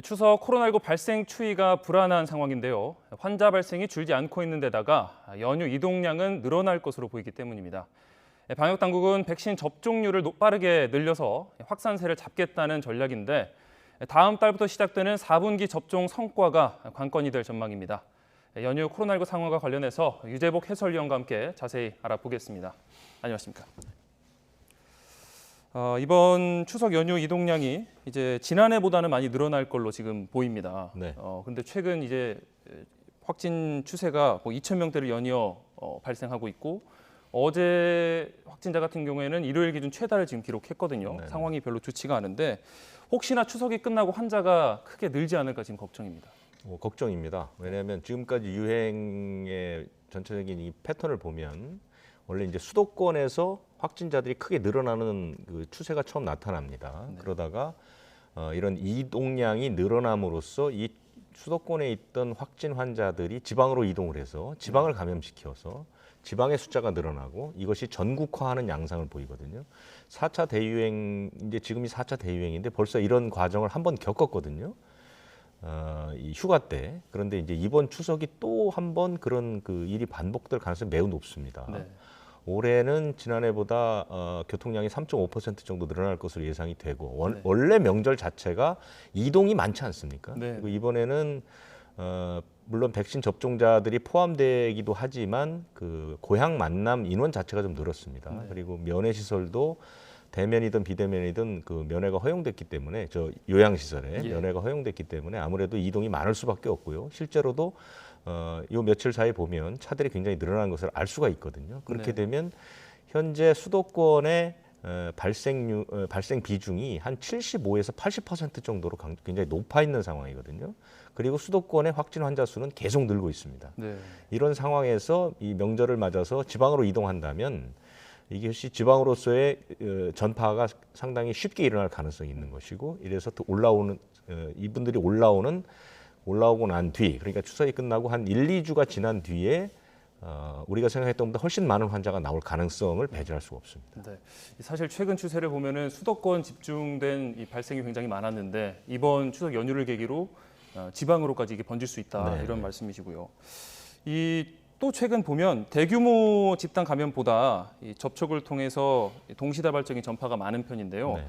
추석 코로나19 발생 추이가 불안한 상황인데요. 환자 발생이 줄지 않고 있는 데다가 연휴 이동량은 늘어날 것으로 보이기 때문입니다. 방역 당국은 백신 접종률을 빠르게 늘려서 확산세를 잡겠다는 전략인데 다음 달부터 시작되는 4분기 접종 성과가 관건이 될 전망입니다. 연휴 코로나19 상황과 관련해서 유재복 해설위원과 함께 자세히 알아보겠습니다. 안녕하십니까? 이번 추석 연휴 이동량이 이제 지난해보다는 많이 늘어날 걸로 지금 보입니다. 네. 근데 최근 이제 확진 추세가 뭐 2천 명대를 연이어 발생하고 있고 어제 확진자 같은 경우에는 일요일 기준 최다를 지금 기록했거든요. 네네. 상황이 별로 좋지가 않은데 혹시나 추석이 끝나고 환자가 크게 늘지 않을까 지금 걱정입니다. 걱정입니다. 왜냐하면 지금까지 유행의 전체적인 이 패턴을 보면 원래 이제 수도권에서 확진자들이 크게 늘어나는 그 추세가 처음 나타납니다. 네. 그러다가 이런 이동량이 늘어남으로써 이 수도권에 있던 확진 환자들이 지방으로 이동을 해서 지방을 감염시켜서 지방의 숫자가 늘어나고 이것이 전국화하는 양상을 보이거든요. 4차 대유행, 이제 지금이 4차 대유행인데 벌써 이런 과정을 한번 겪었거든요. 이 휴가 때. 그런데 이제 이번 추석이 또 한 번 그런 그 일이 반복될 가능성이 매우 높습니다. 네. 올해는 지난해보다 교통량이 3.5% 정도 늘어날 것으로 예상이 되고 네. 원래 명절 자체가 이동이 많지 않습니까? 네. 그리고 이번에는 물론 백신 접종자들이 포함되기도 하지만 그 고향 만남 인원 자체가 좀 늘었습니다. 네. 그리고 면회 시설도 대면이든 비대면이든 그 면회가 허용됐기 때문에 요양시설에 예. 면회가 허용됐기 때문에 아무래도 이동이 많을 수밖에 없고요. 실제로도 요 며칠 사이 보면 차들이 굉장히 늘어난 것을 알 수가 있거든요. 그렇게 네. 되면 현재 수도권의 발생 비중이 한 75에서 80% 정도로 굉장히 높아 있는 상황이거든요. 그리고 수도권의 확진 환자 수는 계속 늘고 있습니다. 네. 이런 상황에서 이 명절을 맞아서 지방으로 이동한다면 이것이 지방으로서의 전파가 상당히 쉽게 일어날 가능성이 있는 것이고 이래서 또 이분들이 올라오고 난 뒤, 그러니까 추석이 끝나고 한 1, 2주가 지난 뒤에 우리가 생각했던 것보다 훨씬 많은 환자가 나올 가능성을 배제할 수가 없습니다. 네. 사실 최근 추세를 보면은 수도권 집중된 이 발생이 굉장히 많았는데 이번 추석 연휴를 계기로 지방으로까지 이게 번질 수 있다 네. 이런 말씀이시고요. 또 최근 보면 대규모 집단 감염보다 이 접촉을 통해서 동시다발적인 전파가 많은 편인데요. 네.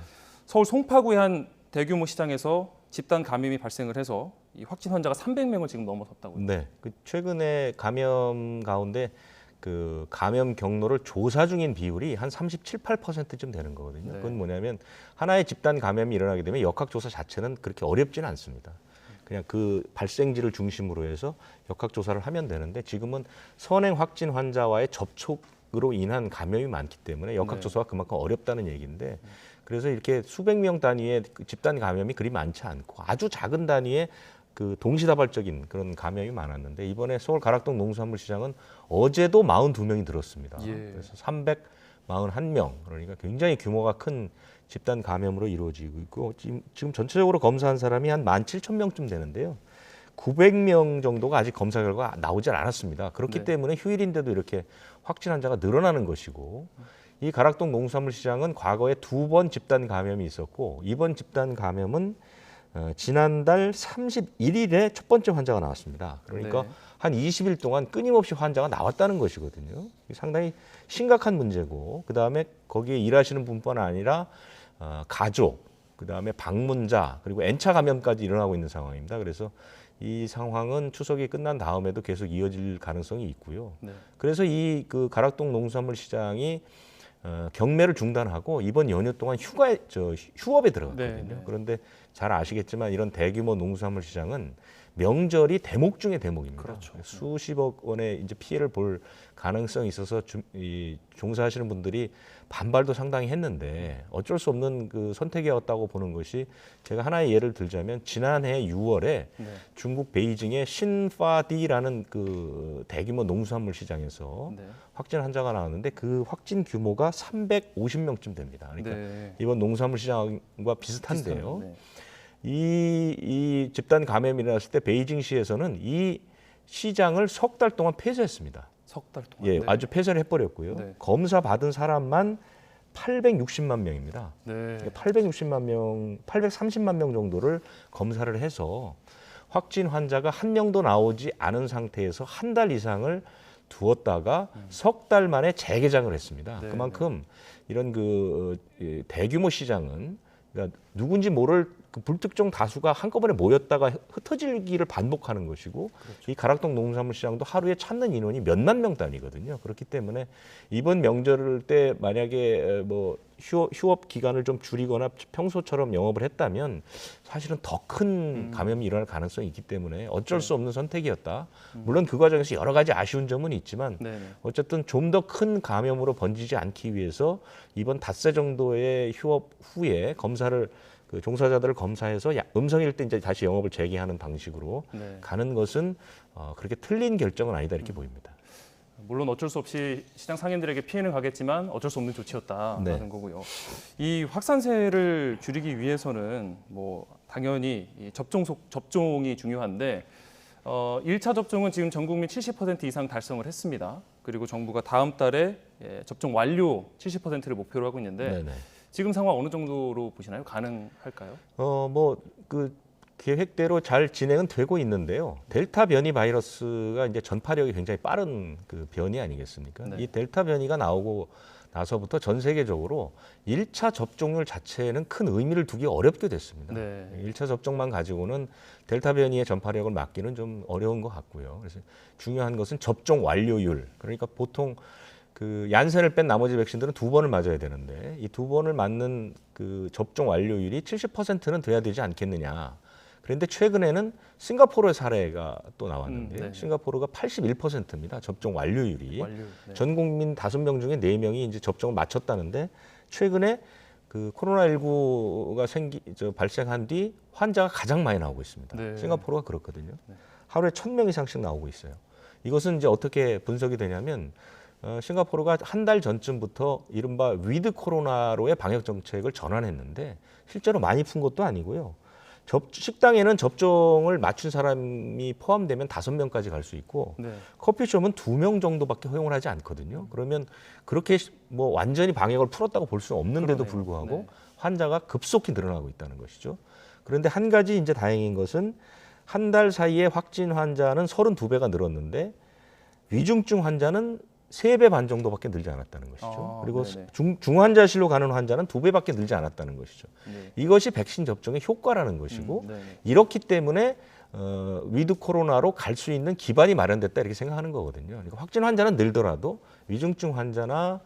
서울 송파구의 한 대규모 시장에서 집단 감염이 발생을 해서 이 확진 환자가 300명을 지금 넘어섰다고요. 네, 그 최근에 감염 가운데 그 감염 경로를 조사 중인 비율이 한 37, 8%쯤 되는 거거든요. 네. 그건 뭐냐면 하나의 집단 감염이 일어나게 되면 역학조사 자체는 그렇게 어렵지는 않습니다. 그냥 그 발생지를 중심으로 해서 역학조사를 하면 되는데 지금은 선행 확진 환자와의 접촉으로 인한 감염이 많기 때문에 역학조사가 그만큼 어렵다는 얘기인데 그래서 이렇게 수백 명 단위의 집단 감염이 그리 많지 않고 아주 작은 단위의 그 동시다발적인 그런 감염이 많았는데 이번에 서울 가락동 농수산물시장은 어제도 42명이 들었습니다. 예. 그래서 341명 그러니까 굉장히 규모가 큰 집단 감염으로 이루어지고 있고 지금 전체적으로 검사한 사람이 한 17,000명쯤 되는데요. 900명 정도가 아직 검사 결과가 나오질 않았습니다. 그렇기 네. 때문에 휴일인데도 이렇게 확진 환자가 늘어나는 것이고 이 가락동 농수산물시장은 과거에 2번 집단 감염이 있었고 이번 집단 감염은 지난달 31일에 첫 번째 환자가 나왔습니다. 그러니까 네. 한 20일 동안 끊임없이 환자가 나왔다는 것이거든요. 상당히 심각한 문제고 그다음에 거기에 일하시는 분뿐 아니라 가족, 그다음에 방문자 그리고 N차 감염까지 일어나고 있는 상황입니다. 그래서 이 상황은 추석이 끝난 다음에도 계속 이어질 가능성이 있고요. 네. 그래서 이 그 가락동 농수산물 시장이 경매를 중단하고 이번 연휴 동안 휴업에 들어갔거든요. 네. 그런데 잘 아시겠지만 이런 대규모 농수산물 시장은 명절이 대목 중의 대목입니다. 그렇죠. 수십억 원의 이제 피해를 볼 가능성이 있어서 종사하시는 분들이 반발도 상당히 했는데 어쩔 수 없는 그 선택이었다고 보는 것이 제가 하나의 예를 들자면 지난해 6월에 네. 중국 베이징의 신파디라는 그 대규모 농수산물 시장에서 네. 확진 환자가 나왔는데 그 확진 규모가 350명쯤 됩니다. 그러니까 네. 이번 농수산물 시장과 비슷한데요. 네. 이 집단 감염이 일어났을 때 베이징시에서는 이 시장을 석 달 동안 폐쇄했습니다. 석 달 동안. 예, 네. 아주 폐쇄를 해버렸고요. 네. 검사 받은 사람만 860만 명입니다. 네. 860만 명, 830만 명 정도를 검사를 해서 확진 환자가 한 명도 나오지 않은 상태에서 한 달 이상을 두었다가 석 달 만에 재개장을 했습니다. 네, 그만큼 이런 대규모 시장은 그러니까 누군지 모를 그 불특정 다수가 한꺼번에 모였다가 흩어지기를 반복하는 것이고 그렇죠. 이 가락동 농산물 시장도 하루에 찾는 인원이 몇만 명 단위거든요. 그렇기 때문에 이번 명절 때 만약에 뭐 휴업 기간을 좀 줄이거나 평소처럼 영업을 했다면 사실은 더 큰 감염이 일어날 가능성이 있기 때문에 어쩔 수 없는 선택이었다. 물론 그 과정에서 여러 가지 아쉬운 점은 있지만 네. 어쨌든 좀 더 큰 감염으로 번지지 않기 위해서 이번 닷새 정도의 휴업 후에 검사를 그 종사자들을 검사해서 음성일 때 이제 다시 영업을 재개하는 방식으로 네. 가는 것은 그렇게 틀린 결정은 아니다 이렇게 보입니다. 물론 어쩔 수 없이 시장 상인들에게 피해는 가겠지만 어쩔 수 없는 조치였다라는 네. 거고요. 이 확산세를 줄이기 위해서는 뭐 당연히 이 접종이 중요한데 1차 접종은 지금 전 국민 70% 이상 달성을 했습니다. 그리고 정부가 다음 달에 접종 완료 70%를 목표로 하고 있는데 네네. 지금 상황 어느 정도로 보시나요? 가능할까요? 그 계획대로 잘 진행은 되고 있는데요. 델타 변이 바이러스가 이제 전파력이 굉장히 빠른 그 변이 아니겠습니까? 네. 이 델타 변이가 나오고 나서부터 전 세계적으로 1차 접종률 자체는 큰 의미를 두기 어렵게 됐습니다. 네. 1차 접종만 가지고는 델타 변이의 전파력을 막기는 좀 어려운 것 같고요. 그래서 중요한 것은 접종 완료율. 그러니까 보통 그 얀센을 뺀 나머지 백신들은 2번을 맞아야 되는데 이 2번을 맞는 그 접종 완료율이 70%는 돼야 되지 않겠느냐. 그런데 최근에는 싱가포르의 사례가 또 나왔는데요. 네. 싱가포르가 81%입니다. 접종 완료율이. 네. 전 국민 5명 중에 4명이 이제 접종을 마쳤다는데 최근에 그 코로나19가 발생한 뒤 환자가 가장 많이 나오고 있습니다. 네. 싱가포르가 그렇거든요. 하루에 1,000명 이상씩 나오고 있어요. 이것은 이제 어떻게 분석이 되냐면 싱가포르가 한 달 전쯤부터 이른바 위드 코로나로의 방역 정책을 전환했는데 실제로 많이 푼 것도 아니고요. 식당에는 접종을 맞춘 사람이 포함되면 5명까지 갈 수 있고 네. 커피숍은 2명 정도밖에 허용을 하지 않거든요. 그러면 그렇게 뭐 완전히 방역을 풀었다고 볼 수는 없는데도 그러네요. 불구하고 네. 환자가 급속히 늘어나고 있다는 것이죠. 그런데 한 가지 이제 다행인 것은 한 달 사이에 확진 환자는 32배가 늘었는데 위중증 환자는 3배 반 정도밖에 늘지 않았다는 것이죠. 그리고 네네. 중환자실로 가는 환자는 2배밖에 늘지 않았다는 것이죠. 네. 이것이 백신 접종의 효과라는 것이고 네네. 이렇기 때문에 위드 코로나로 갈 수 있는 기반이 마련됐다 이렇게 생각하는 거거든요. 그러니까 확진 환자는 늘더라도 위중증 환자나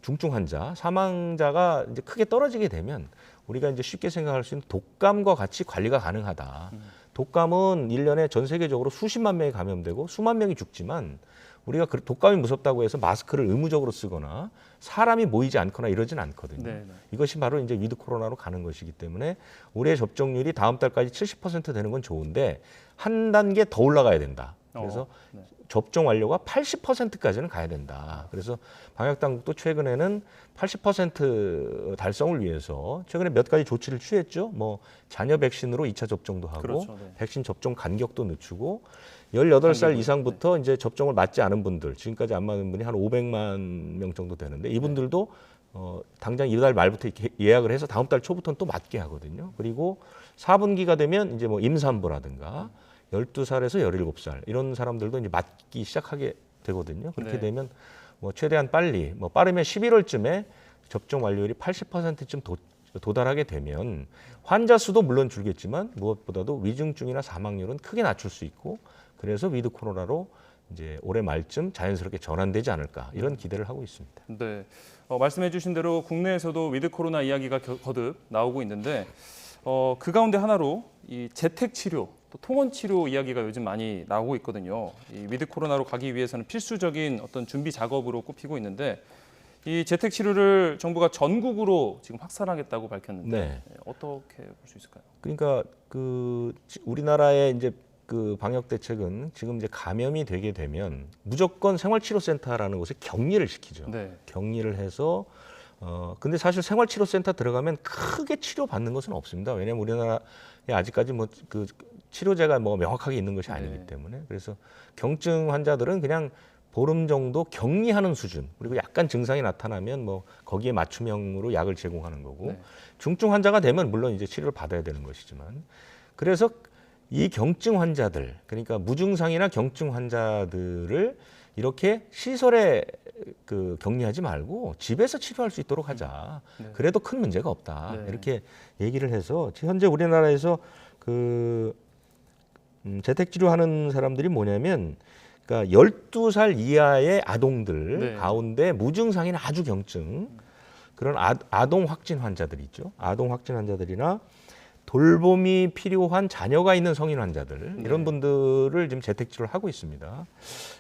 중증 환자, 사망자가 이제 크게 떨어지게 되면 우리가 이제 쉽게 생각할 수 있는 독감과 같이 관리가 가능하다. 독감은 1년에 전 세계적으로 수십만 명이 감염되고 수만 명이 죽지만 우리가 독감이 무섭다고 해서 마스크를 의무적으로 쓰거나 사람이 모이지 않거나 이러진 않거든요. 네네. 이것이 바로 이제 위드 코로나로 가는 것이기 때문에 우리의 접종률이 다음 달까지 70% 되는 건 좋은데 한 단계 더 올라가야 된다. 그래서 네. 접종 완료가 80%까지는 가야 된다. 그래서 방역 당국도 최근에는 80% 달성을 위해서 최근에 몇 가지 조치를 취했죠. 뭐 자녀 백신으로 2차 접종도 하고 그렇죠. 네. 백신 접종 간격도 늦추고 18살 간격을, 이상부터 이제 접종을 맞지 않은 분들, 지금까지 안 맞은 분이 한 500만 명 정도 되는데 이분들도 당장 이달 말부터 이렇게 예약을 해서 다음 달 초부터는 또 맞게 하거든요. 그리고 4분기가 되면 이제 뭐 임산부라든가 12살에서 17살 이런 사람들도 이제 맞기 시작하게 되거든요. 그렇게 네. 되면 뭐 최대한 빨리, 뭐 빠르면 11월쯤에 접종 완료율이 80%쯤 도달하게 되면 환자 수도 물론 줄겠지만 무엇보다도 위중증이나 사망률은 크게 낮출 수 있고 그래서 위드 코로나로 이제 올해 말쯤 자연스럽게 전환되지 않을까 이런 기대를 하고 있습니다. 네, 말씀해주신 대로 국내에서도 위드 코로나 이야기가 거듭 나오고 있는데 그 가운데 하나로 이 재택 치료, 또 통원 치료 이야기가 요즘 많이 나오고 있거든요. 이 위드 코로나로 가기 위해서는 필수적인 어떤 준비 작업으로 꼽히고 있는데 이 재택 치료를 정부가 전국으로 지금 확산하겠다고 밝혔는데 네. 어떻게 볼 수 있을까요? 그러니까 그 우리나라의 이제 그 방역 대책은 지금 이제 감염이 되게 되면 무조건 생활치료센터라는 곳에 격리를 시키죠. 네. 격리를 해서 근데 사실 생활치료센터 들어가면 크게 치료받는 것은 없습니다. 왜냐하면 우리나라에 아직까지 뭐 그 치료제가 뭐 명확하게 있는 것이 아니기 네. 때문에 그래서 경증 환자들은 그냥 보름 정도 격리하는 수준, 그리고 약간 증상이 나타나면 뭐 거기에 맞춤형으로 약을 제공하는 거고, 네. 중증 환자가 되면 물론 이제 치료를 받아야 되는 것이지만, 그래서 이 경증 환자들, 그러니까 무증상이나 경증 환자들을 이렇게 시설에 그 격리하지 말고 집에서 치료할 수 있도록 하자. 네. 그래도 큰 문제가 없다. 네. 이렇게 얘기를 해서 현재 우리나라에서 그 재택 치료하는 사람들이 뭐냐면, 그러니까 12살 이하의 아동들 네. 가운데 무증상이나 아주 경증 그런 아동 확진 환자들 있죠. 아동 확진 환자들이나 돌봄이 필요한 자녀가 있는 성인 환자들, 네. 이런 분들을 지금 재택 치료를 하고 있습니다.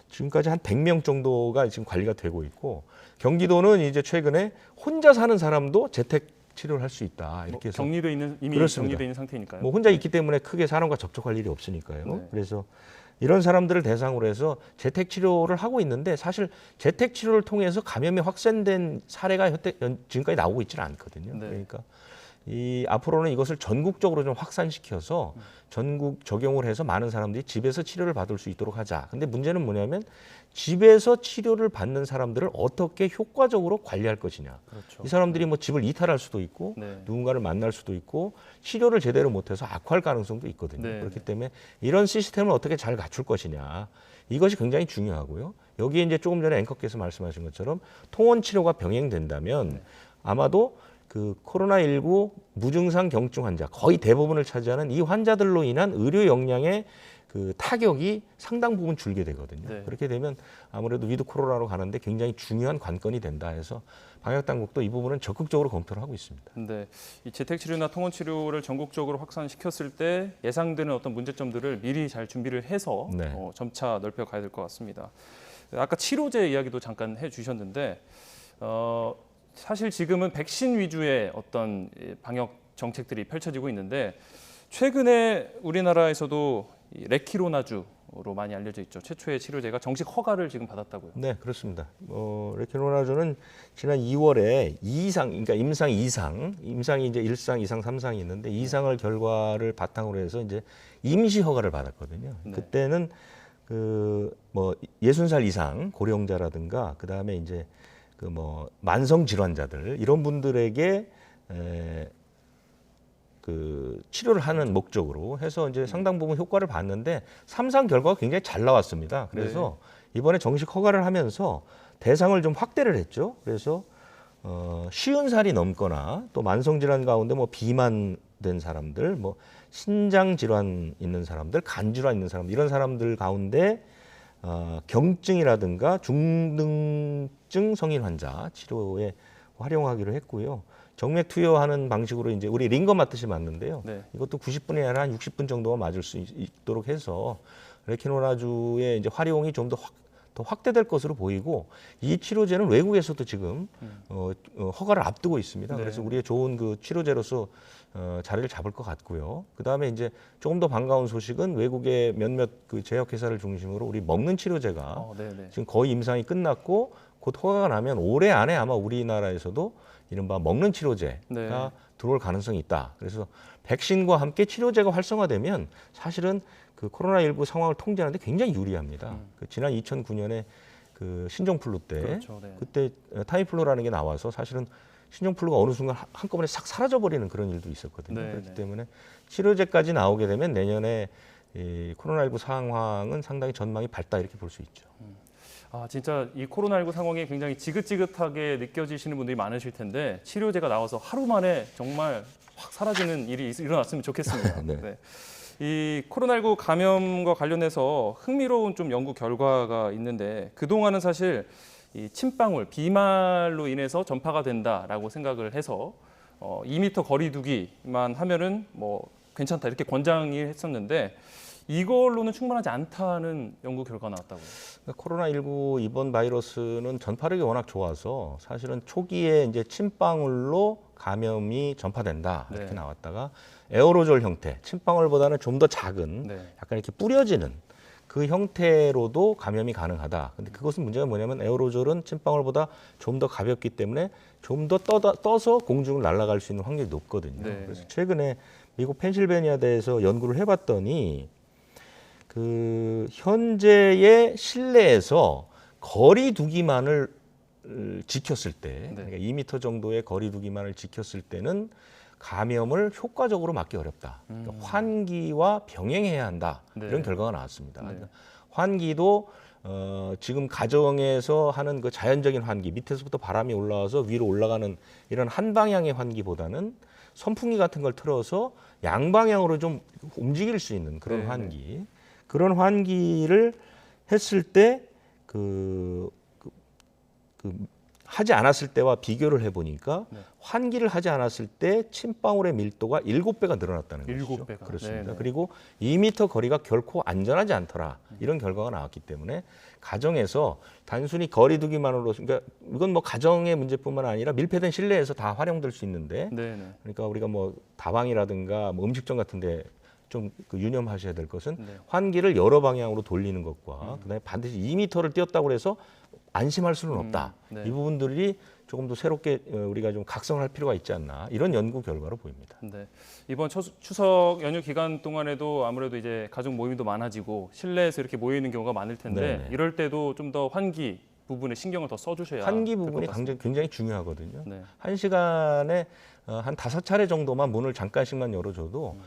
지금까지 한 100명 정도가 지금 관리가 되고 있고, 경기도는 이제 최근에 혼자 사는 사람도 재택 치료를 할 수 있다. 이렇게 해서 격리돼 있는 이미 그렇습니다. 격리돼 있는 상태니까요. 뭐 혼자 있기 때문에 크게 사람과 접촉할 일이 없으니까요. 네. 그래서 이런 사람들을 대상으로 해서 재택 치료를 하고 있는데, 사실 재택 치료를 통해서 감염이 확산된 사례가 지금까지 나오고 있지는 않거든요. 네. 그러니까 이 앞으로는 이것을 전국적으로 좀 확산시켜서 전국 적용을 해서 많은 사람들이 집에서 치료를 받을 수 있도록 하자. 근데 문제는 뭐냐면, 집에서 치료를 받는 사람들을 어떻게 효과적으로 관리할 것이냐. 그렇죠. 이 사람들이 뭐 집을 이탈할 수도 있고, 네. 누군가를 만날 수도 있고, 치료를 제대로 못해서 악화할 가능성도 있거든요. 네. 그렇기 때문에 이런 시스템을 어떻게 잘 갖출 것이냐, 이것이 굉장히 중요하고요. 여기에 이제 조금 전에 앵커께서 말씀하신 것처럼 통원 치료가 병행된다면 아마도 그 코로나19 무증상 경증 환자 거의 대부분을 차지하는 이 환자들로 인한 의료 역량의 그 타격이 상당 부분 줄게 되거든요. 네. 그렇게 되면 아무래도 위드 코로나로 가는데 굉장히 중요한 관건이 된다 해서 방역 당국도 이 부분은 적극적으로 검토를 하고 있습니다. 근데 이 재택 치료나 통원 치료를 전국적으로 확산시켰을 때 예상되는 어떤 문제점들을 미리 잘 준비를 해서 네. 점차 넓혀 가야 될 것 같습니다. 아까 치료제 이야기도 잠깐 해주셨는데 사실 지금은 백신 위주의 어떤 방역 정책들이 펼쳐지고 있는데, 최근에 우리나라에서도 이 레키로나주로 많이 알려져 있죠. 최초의 치료제가 정식 허가를 지금 받았다고요. 네, 그렇습니다. 레키노나주는 지난 2월에 그러니까 임상 2상, 임상이 이제 1상, 2상, 3상이 있는데 2상을 결과를 바탕으로 해서 이제 임시 허가를 받았거든요. 네. 그때는 그 뭐 60살 이상 고령자라든가 그다음에 이제 그 뭐 만성 질환자들 이런 분들에게 그 치료를 하는 목적으로 해서 이제 상당 부분 효과를 봤는데 3상 결과가 굉장히 잘 나왔습니다. 그래서 이번에 정식 허가를 하면서 대상을 좀 확대를 했죠. 그래서 50살이 넘거나 또 만성 질환 가운데 뭐 비만된 사람들, 뭐 신장 질환 있는 사람들, 간 질환 있는 사람들, 이런 사람들 가운데 경증이라든가 중등증 성인 환자 치료에 활용하기로 했고요. 정맥 투여하는 방식으로 이제 우리 링거 맞듯이 맞는데요. 네. 이것도 90분이 아니라 한 60분 정도만 맞을 수 있도록 해서 레키노나주의 이제 활용이 좀 더 확대될 것으로 보이고, 이 치료제는 외국에서도 지금 허가를 앞두고 있습니다. 네. 그래서 우리의 좋은 그 치료제로서 자리를 잡을 것 같고요. 그 다음에 이제 조금 더 반가운 소식은 외국의 몇몇 그 제약회사를 중심으로 우리 먹는 치료제가 지금 거의 임상이 끝났고 곧 허가가 나면 올해 안에 아마 우리나라에서도 이른바 먹는 치료제가 들어올 가능성이 있다. 그래서 백신과 함께 치료제가 활성화되면 사실은 그 코로나19 상황을 통제하는데 굉장히 유리합니다. 그 지난 2009년에 그 신종플루 때 그렇죠, 네. 그때 타이플루라는 게 나와서 사실은 신종플루가 어느 순간 한꺼번에 싹 사라져버리는 그런 일도 있었거든요. 네, 그렇기 네. 때문에 치료제까지 나오게 되면 내년에 이 코로나19 상황은 상당히 전망이 밝다 이렇게 볼 수 있죠. 진짜 이 코로나19 상황이 굉장히 지긋지긋하게 느껴지시는 분들이 많으실 텐데, 치료제가 나와서 하루 만에 정말 확 사라지는 일이 일어났으면 좋겠습니다. 네. 네. 이 코로나19 감염과 관련해서 흥미로운 좀 연구 결과가 있는데, 그동안은 사실 이 침방울, 비말로 인해서 전파가 된다라고 생각을 해서 2m 거리 두기만 하면은 뭐 괜찮다 이렇게 권장이 했었는데, 이걸로는 충분하지 않다는 연구 결과가 나왔다고요. 코로나19 이번 바이러스는 전파력이 워낙 좋아서 사실은 초기에 이제 침방울로 감염이 전파된다 이렇게 네. 나왔다가 에어로졸 형태, 침방울보다는 좀 더 작은 네. 약간 이렇게 뿌려지는 그 형태로도 감염이 가능하다. 근데 그것은 문제가 뭐냐면 에어로졸은 침방울보다 좀 더 가볍기 때문에 좀 더 떠서 공중을 날아갈 수 있는 확률이 높거든요. 네. 그래서 최근에 미국 펜실베니아대에서 연구를 해봤더니 그 현재의 실내에서 거리 두기만을 지켰을 때, 네. 그러니까 2m 정도의 거리 두기만을 지켰을 때는 감염을 효과적으로 막기 어렵다. 그러니까 환기와 병행해야 한다. 네. 이런 결과가 나왔습니다. 네. 그러니까 환기도 지금 가정에서 하는 그 자연적인 환기, 밑에서부터 바람이 올라와서 위로 올라가는 이런 한 방향의 환기보다는 선풍기 같은 걸 틀어서 양방향으로 좀 움직일 수 있는 그런 네, 환기, 그런 환기를 했을 때 하지 않았을 때와 비교를 해보니까 네. 환기를 하지 않았을 때 침방울의 밀도가 7배가 늘어났다는 것이죠. 7배가. 그렇습니다. 네네. 그리고 2m 거리가 결코 안전하지 않더라. 이런 결과가 나왔기 때문에 가정에서 단순히 거리 두기만으로, 그러니까 이건 뭐 가정의 문제뿐만 아니라 밀폐된 실내에서 다 활용될 수 있는데, 네네. 그러니까 우리가 뭐 다방이라든가 뭐 음식점 같은데 좀 유념하셔야 될 것은 네. 환기를 여러 방향으로 돌리는 것과 그다음에 반드시 2m를 뛰었다고 해서 안심할 수는 없다. 네. 이 부분들이 조금 더 새롭게 우리가 좀 각성할 필요가 있지 않나, 이런 연구 결과로 보입니다. 네. 이번 추석 연휴 기간 동안에도 아무래도 이제 가족 모임도 많아지고 실내에서 이렇게 모여 있는 경우가 많을 텐데 네네. 이럴 때도 좀 더 환기 부분에 신경을 더 써주셔야 환기 될것 부분이 같습니다. 굉장히 중요하거든요. 네. 한 시간에 한 5차례 정도만 문을 잠깐씩만 열어줘도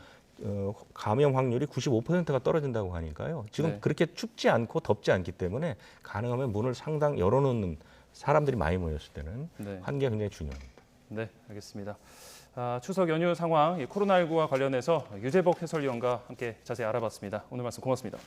감염 확률이 95%가 떨어진다고 하니까요. 지금 네. 그렇게 춥지 않고 덥지 않기 때문에 가능하면 문을 상당 열어놓는, 사람들이 많이 모였을 때는 네. 환기가 굉장히 중요합니다. 네, 알겠습니다. 추석 연휴 상황, 코로나19와 관련해서 유재복 해설위원과 함께 자세히 알아봤습니다. 오늘 말씀 고맙습니다.